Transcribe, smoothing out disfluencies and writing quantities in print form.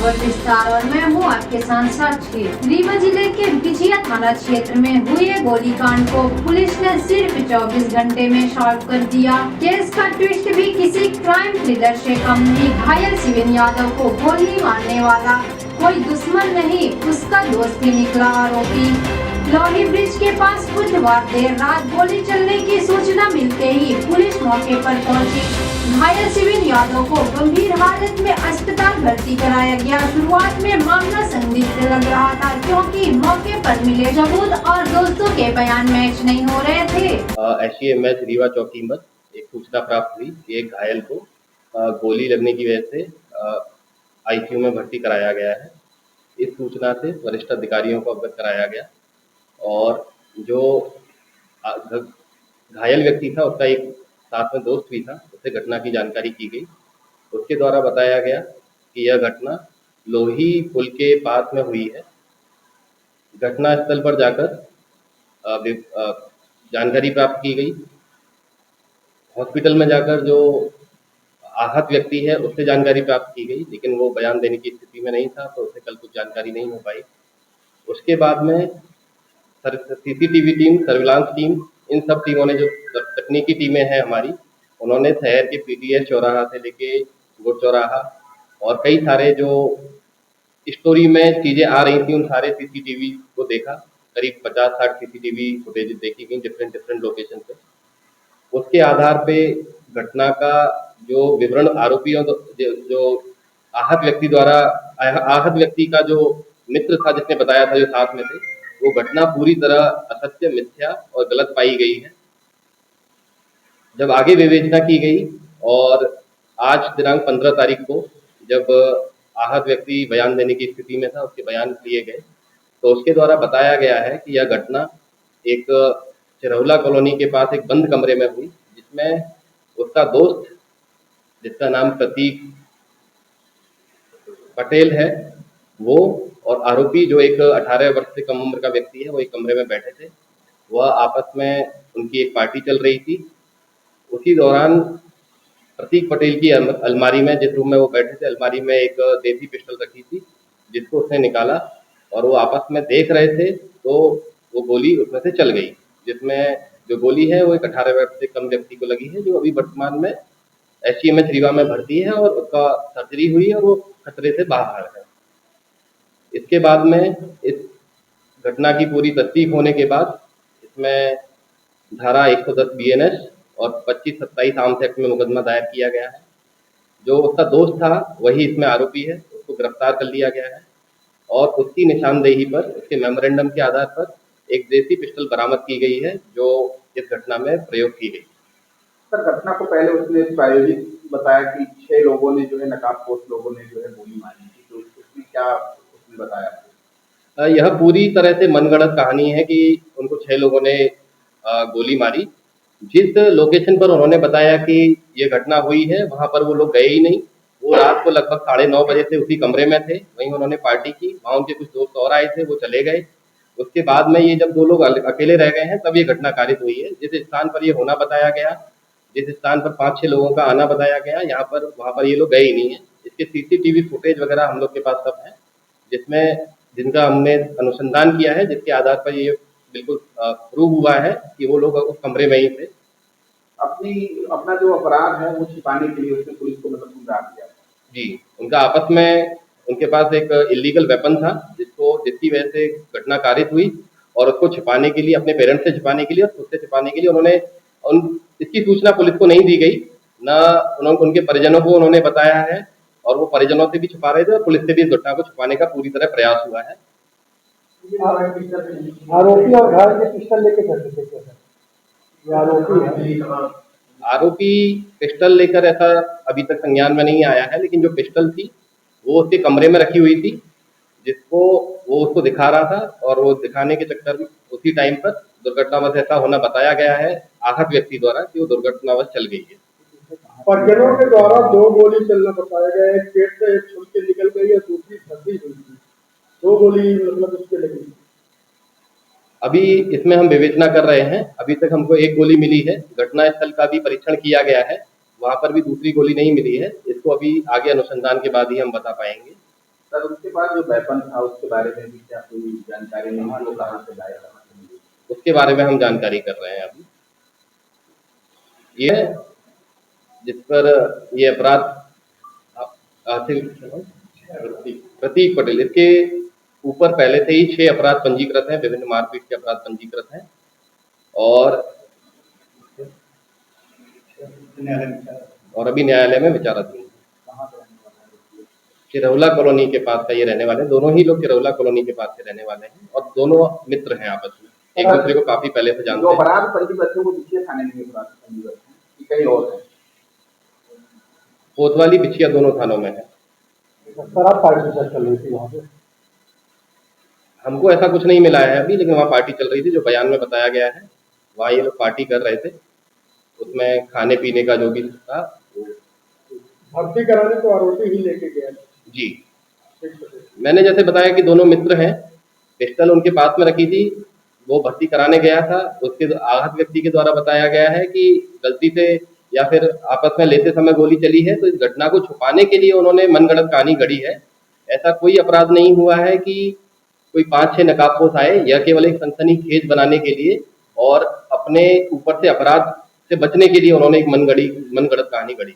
खबर विस्तार और मैं हूँ आपके साथ साक्षी। रीवा जिले के बिछिया थाना क्षेत्र में हुए गोलीकांड को पुलिस ने सिर्फ 24 घंटे में सॉल्व कर दिया। केस का ट्विस्ट भी किसी क्राइम थ्रिलर से कम नहीं। घायल शिवेन यादव को गोली मारने वाला कोई दुश्मन नहीं, उसका दोस्त ही निकला आरोपी। लोही ब्रिज के पास बुधवार देर रात गोली चलने की सूचना मिलते ही पुलिस मौके पर पहुंची। घायल शिवेन यादव को गंभीर हालत में अस्पताल भर्ती कराया गया। शुरुआत में मामला संदिग्ध लग रहा था क्योंकि मौके पर मिले सबूत और दोस्तों के बयान मैच नहीं हो रहे थे। SCMH रीवा चौकी में एक सूचना प्राप्त हुई कि एक घायल को गोली लगने की वजह से ICU में भर्ती कराया गया है। इस सूचना से वरिष्ठ अधिकारियों को अवगत कराया गया और जो घायल व्यक्ति था उसका एक साथ में दोस्त भी था, उससे घटना की जानकारी की गई। उसके द्वारा बताया गया कि यह घटना लोही पुल के पास में हुई है। घटना स्थल पर जाकर जानकारी प्राप्त की गई। हॉस्पिटल में जाकर जो आहत व्यक्ति है उससे जानकारी प्राप्त की गई, लेकिन वो बयान देने की स्थिति में नहीं था, तो उसे कल कुछ जानकारी नहीं हो पाई। उसके बाद में CCTV टीम, सर्विलांस टीम, इन सब टीमों ने, जो तकनीकी टीमें हैं हमारी, उन्होंने शहर के PTS चौराहा से लेके गुड़ चौराहा और कई सारे जो स्टोरी में चीज़ें आ रही थी उन सारे CCTV को देखा। करीब 50-60 CCTV फुटेज देखी गई डिफरेंट लोकेशन पे। उसके आधार पे घटना का जो विवरण आरोपियों जो आहत व्यक्ति का जो मित्र था जिसने बताया था, जो साथ में थे, वो घटना पूरी तरह असत्य, मिथ्या और गलत पाई गई है। जब आगे विवेचना की गई और आज दिनांक 15 तारीख को जब आहत व्यक्ति बयान देने की स्थिति में था, उसके बयान लिए गए, तो उसके द्वारा बताया गया है कि यह घटना एक चिरौला कॉलोनी के पास एक बंद कमरे में हुई, जिसमें उसका दोस्त, जिसका नाम प्रतीक पटेल है, वो और आरोपी जो एक 18 वर्ष से कम उम्र का व्यक्ति है, वो एक कमरे में बैठे थे। वह आपस में उनकी एक पार्टी चल रही थी। उसी दौरान प्रतीक पटेल की अलमारी में, जिस रूम में वो बैठे थे, अलमारी में एक देसी पिस्टल रखी थी, जिसको उसने निकाला और वो आपस में देख रहे थे, तो वो गोली उसमें से चल गई, जिसमें जो गोली है वो एक 18 वर्ष से कम व्यक्ति को लगी है, जो अभी वर्तमान में SCMH रीवा में भर्ती है और उसका सर्जरी हुई है और वो खतरे से बाहर है। इसके बाद में इस घटना की पूरी तस्दीक होने के बाद इसमें धारा 110 BNS और 25-27 आर्म्स एक्ट में मुकदमा दायर किया गया है। जो उसका दोस्त था वही इसमें आरोपी है, उसको गिरफ्तार कर लिया गया है और उसकी निशानदेही पर, उसके मेमोरेंडम के आधार पर एक देसी पिस्टल बरामद की गई है, जो इस घटना में प्रयोग की गई। सर, घटना को पहले उसने प्रायोजित बताया कि 6 लोगों ने जो है, नकाबपोश लोगों ने जो है गोली मारी थी, तो उसमें क्या उसने बताया? यह पूरी तरह से मनगढ़ंत कहानी है कि उनको 6 लोगों ने गोली मारी। जिस लोकेशन पर उन्होंने बताया कि ये घटना हुई है, वहां पर वो लोग गए ही नहीं। वो रात को लगभग 9:30 बजे से उसी कमरे में थे, वहीं उन्होंने पार्टी की। वहां उनके कुछ दोस्त और आए थे, वो चले गए। उसके बाद में ये जब 2 लोग अकेले रह गए हैं, तब ये घटना कारित हुई है। जिस स्थान पर ये होना बताया गया, जिस स्थान पर 5-6 लोगों का आना बताया गया, वहां पर ये लोग गए ही नहीं है। इसके CCTV फुटेज वगैरह हम लोग के पास सब है, जिनका हमने अनुसंधान किया है, जिसके आधार पर ये बिल्कुल प्रूव हुआ है कि वो लोग उस कमरे में ही थे। अपना जो अपराध है वो छिपाने के लिए उसने पुलिस को मतलब गुमराह किया। जी, उनका आपस में, उनके पास एक इलीगल वेपन था, जिसकी वजह से घटना कारित हुई और उसको छिपाने के लिए, अपने पेरेंट्स से छिपाने के लिए और खुद से छिपाने के लिए उन्होंने इसकी सूचना पुलिस को नहीं दी गई, ना उनके परिजनों को उन्होंने बताया है, और वो परिजनों से भी छुपा रहे थे और पुलिस से भी इस घटना को छुपाने का पूरी तरह प्रयास हुआ है। आरोपी और घायल के पिस्टल लेके चलते थे। आरोपी पिस्टल लेकर ऐसा अभी तक संज्ञान में नहीं आया है, लेकिन जो पिस्टल थी वो उसके कमरे में रखी हुई थी, जिसको वो उसको दिखा रहा था, और वो दिखाने के चक्कर में उसी टाइम पर दुर्घटनावश ऐसा होना बताया गया है आहत व्यक्ति द्वारा कि वो दुर्घटनावश चल गई है। परिजनों के द्वारा 2 गोली चलना बताया गया है, एक पेट से एक छुल के निकल गई है, दूसरी फंसी हुई थी। 2 गोली मतलब उसके लगी। अभी इसमें हम विवेचना कर रहे हैं। अभी तक हमको 1 गोली मिली है। घटना स्थल का भी परीक्षण किया गया है, वहां पर भी दूसरी गोली नहीं मिली है। इसको अभी आगे अनुसंधान के बाद ही हम बता पाएंगे। सर उसके बाद जो वेपन था उसके बारे में भी क्या कोई जानकारी नहीं है, वो कहाँ से लाया, कहाँ से मिली? उसके बारे में हम जानकारी कर रहे हैं अभी। ये जिस पर ये अपराध प्रतीक पटेल, इसके ऊपर पहले से ही 6 अपराध पंजीकृत हैं, विभिन्न मारपीट के अपराध पंजीकृत हैं और अभी न्यायालय में विचाराधीन है। किरौला कॉलोनी के पास का ये रहने वाले, दोनों ही लोग किरौला कॉलोनी के पास से रहने वाले हैं और दोनों मित्र हैं आपस में, एक दूसरे को काफी पहले से जानते जो हैं। अपराध पंजीबद्ध है वो दूसरे थाने में अपराध पंजीबद्ध है कि कहीं और है? कोतवाली बिछिया दोनों थानों में है। सर आप पार्टी चल रही थी वहाँ पे? हमको ऐसा कुछ नहीं मिला है अभी, लेकिन वहाँ पार्टी चल रही थी, जो बयान में बताया गया है वहाँ ये लोग पार्टी कर रहे थे, उसमें खाने पीने का जो भी था वो भर्ती कराने तो आरोपी ही लेके गया। जी। मैंने जैसे बताया कि दोनों मित्र हैं, पिस्टल उनके पास में रखी थी, वो भर्ती कराने गया था, उसके आहत व्यक्ति के द्वारा बताया गया है कि गलती से या फिर आपस में लेते समय गोली चली है, तो इस घटना को छुपाने के लिए उन्होंने मनगढ़ंत कहानी गढ़ी है। ऐसा कोई अपराध नहीं हुआ है कि कोई 5-6 नकाबपोश आए, यह केवल एक सनसनीखेज बनाने के लिए और अपने ऊपर से अपराध से बचने के लिए उन्होंने एक मनगढ़ंत कहानी गढ़ी।